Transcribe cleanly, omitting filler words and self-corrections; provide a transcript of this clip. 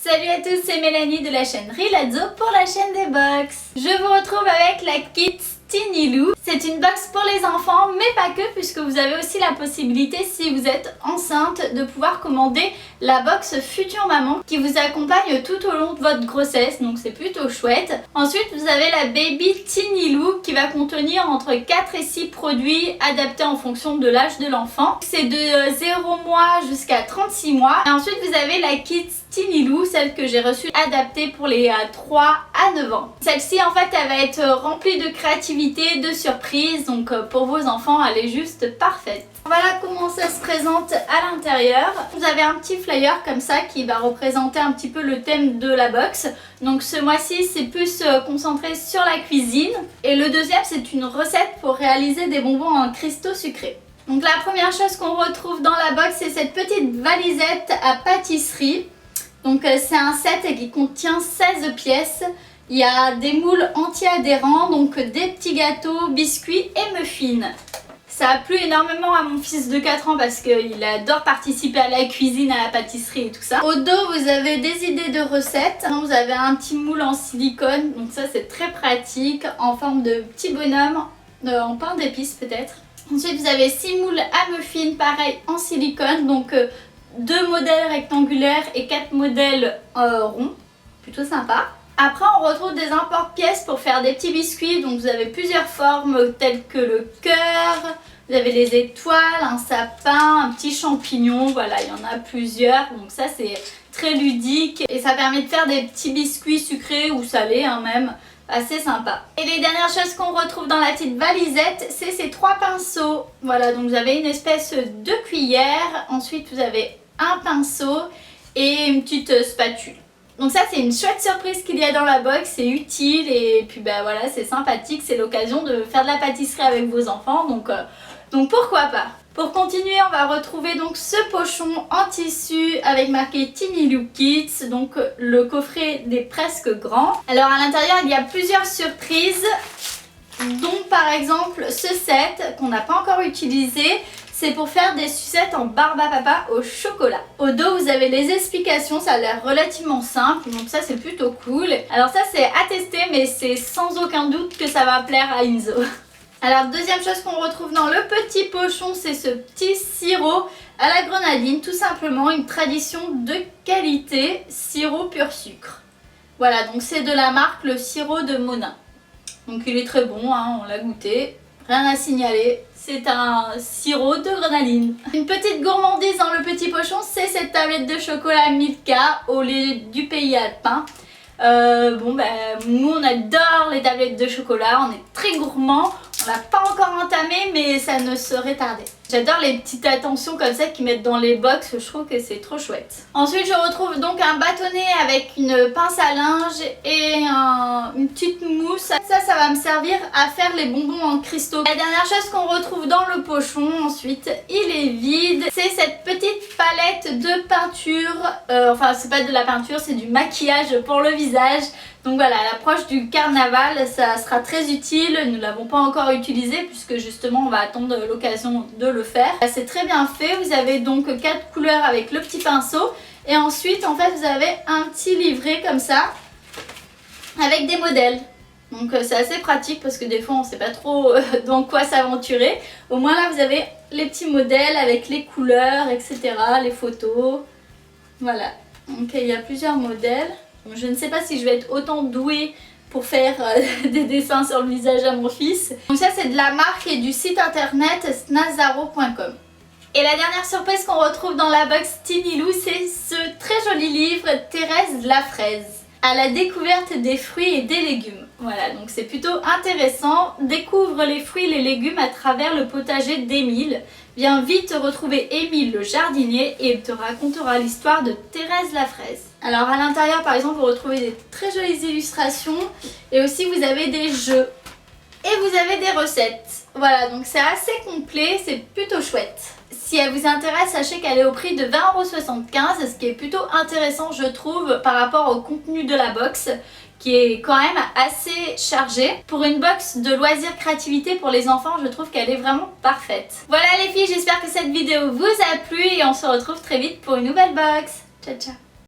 Salut à tous, c'est Mélanie de la chaîne Rilazzo pour la chaîne des box. Je vous retrouve avec la Kids Tiny Lou. C'est une box pour les enfants, mais pas que, puisque vous avez aussi la possibilité, si vous êtes enceinte, de pouvoir commander la box Future Maman qui vous accompagne tout au long de votre grossesse, donc c'est plutôt chouette. Ensuite, vous avez la Baby Tiny Lou qui va contenir entre 4 et 6 produits adaptés en fonction de l'âge de l'enfant. C'est de 0 mois jusqu'à 36 mois. Et ensuite, vous avez la Kids Tiny Lou, celle que j'ai reçue adaptée pour les 3 à 9 ans. Celle-ci, en fait, elle va être remplie de créativité, de surprises, donc pour vos enfants, elle est juste parfaite. Voilà comment ça se présente à l'intérieur. Vous avez un petit flyer comme ça qui va représenter un petit peu le thème de la box. Donc ce mois-ci, c'est plus concentré sur la cuisine. Et le deuxième, c'est une recette pour réaliser des bonbons en cristaux sucrés. Donc la première chose qu'on retrouve dans la box, c'est cette petite valisette à pâtisserie. Donc c'est un set qui contient 16 pièces. Il y a des moules anti-adhérents, donc des petits gâteaux, biscuits et muffins. Ça a plu énormément à mon fils de 4 ans parce qu'il adore participer à la cuisine, à la pâtisserie et tout ça. Au dos, vous avez des idées de recettes. Vous avez un petit moule en silicone, donc ça c'est très pratique, en forme de petit bonhomme, en pain d'épices peut-être. Ensuite, vous avez 6 moules à muffins, pareil en silicone, donc 2 modèles rectangulaires et 4 modèles ronds, plutôt sympa. Après, on retrouve des importe-pièces pour faire des petits biscuits, donc vous avez plusieurs formes telles que le cœur, vous avez des étoiles, un sapin, un petit champignon, voilà, il y en a plusieurs, donc ça c'est très ludique et ça permet de faire des petits biscuits sucrés ou salés même, assez sympa. Et les dernières choses qu'on retrouve dans la petite valisette, c'est ces 3 pinceaux. Voilà, donc vous avez une espèce de cuillère, ensuite vous avez un pinceau et une petite spatule. Donc ça c'est une chouette surprise qu'il y a dans la box, c'est utile et puis voilà, c'est sympathique, c'est l'occasion de faire de la pâtisserie avec vos enfants, donc pourquoi pas. Pour continuer, on va retrouver donc ce pochon en tissu avec marqué Tiny Lou Kids, donc le coffret des presque grands. Alors à l'intérieur il y a plusieurs surprises, dont par exemple ce set qu'on n'a pas encore utilisé. C'est pour faire des sucettes en barbe à papa au chocolat. Au dos, vous avez les explications, ça a l'air relativement simple, donc ça c'est plutôt cool. Alors ça c'est à tester, mais c'est sans aucun doute que ça va plaire à Enzo. Alors deuxième chose qu'on retrouve dans le petit pochon, c'est ce petit sirop à la grenadine, tout simplement une tradition de qualité, sirop pur sucre. Voilà, donc c'est de la marque le sirop de Monin. Donc il est très bon, on l'a goûté. Rien à signaler, c'est un sirop de grenadine. Une petite gourmandise dans le petit pochon, c'est cette tablette de chocolat Milka au lait du pays alpin. Nous on adore les tablettes de chocolat, on est très gourmands. On l'a pas encore entamé, mais ça ne saurait tarder. J'adore les petites attentions comme ça qu'ils mettent dans les box, je trouve que c'est trop chouette. Ensuite, je retrouve donc un bâtonnet avec une pince à linge et une petite mousse. Ça va me servir à faire les bonbons en cristaux. La dernière chose qu'on retrouve dans le pochon, ensuite, il est vide. C'est cette petite palette de peinture. Enfin, c'est pas de la peinture, c'est du maquillage pour le visage. Donc voilà, à l'approche du carnaval, ça sera très utile. Nous ne l'avons pas encore utilisé puisque justement on va attendre l'occasion de le faire. C'est très bien fait, vous avez donc 4 couleurs avec le petit pinceau. Et ensuite en fait vous avez un petit livret comme ça avec des modèles. Donc c'est assez pratique parce que des fois on ne sait pas trop dans quoi s'aventurer. Au moins là vous avez les petits modèles avec les couleurs, etc. Les photos. Voilà, donc il y a plusieurs modèles. Je ne sais pas si je vais être autant douée pour faire des dessins sur le visage à mon fils. Donc ça c'est de la marque et du site internet snazaro.com. Et la dernière surprise qu'on retrouve dans la box Tiny Lou, c'est ce très joli livre Thérèse la fraise, à la découverte des fruits et des légumes. Voilà, donc c'est plutôt intéressant. Découvre les fruits et les légumes à travers le potager d'Émile. Viens vite retrouver Émile le jardinier et il te racontera l'histoire de Thérèse la fraise. Alors à l'intérieur par exemple vous retrouvez des très jolies illustrations et aussi vous avez des jeux et vous avez des recettes. Voilà, donc c'est assez complet, c'est plutôt chouette. Si elle vous intéresse, sachez qu'elle est au prix de 20,75 €, ce qui est plutôt intéressant je trouve par rapport au contenu de la box qui est quand même assez chargée. Pour une box de loisirs créativité pour les enfants, je trouve qu'elle est vraiment parfaite. Voilà les filles, j'espère que cette vidéo vous a plu et on se retrouve très vite pour une nouvelle box. Ciao ciao.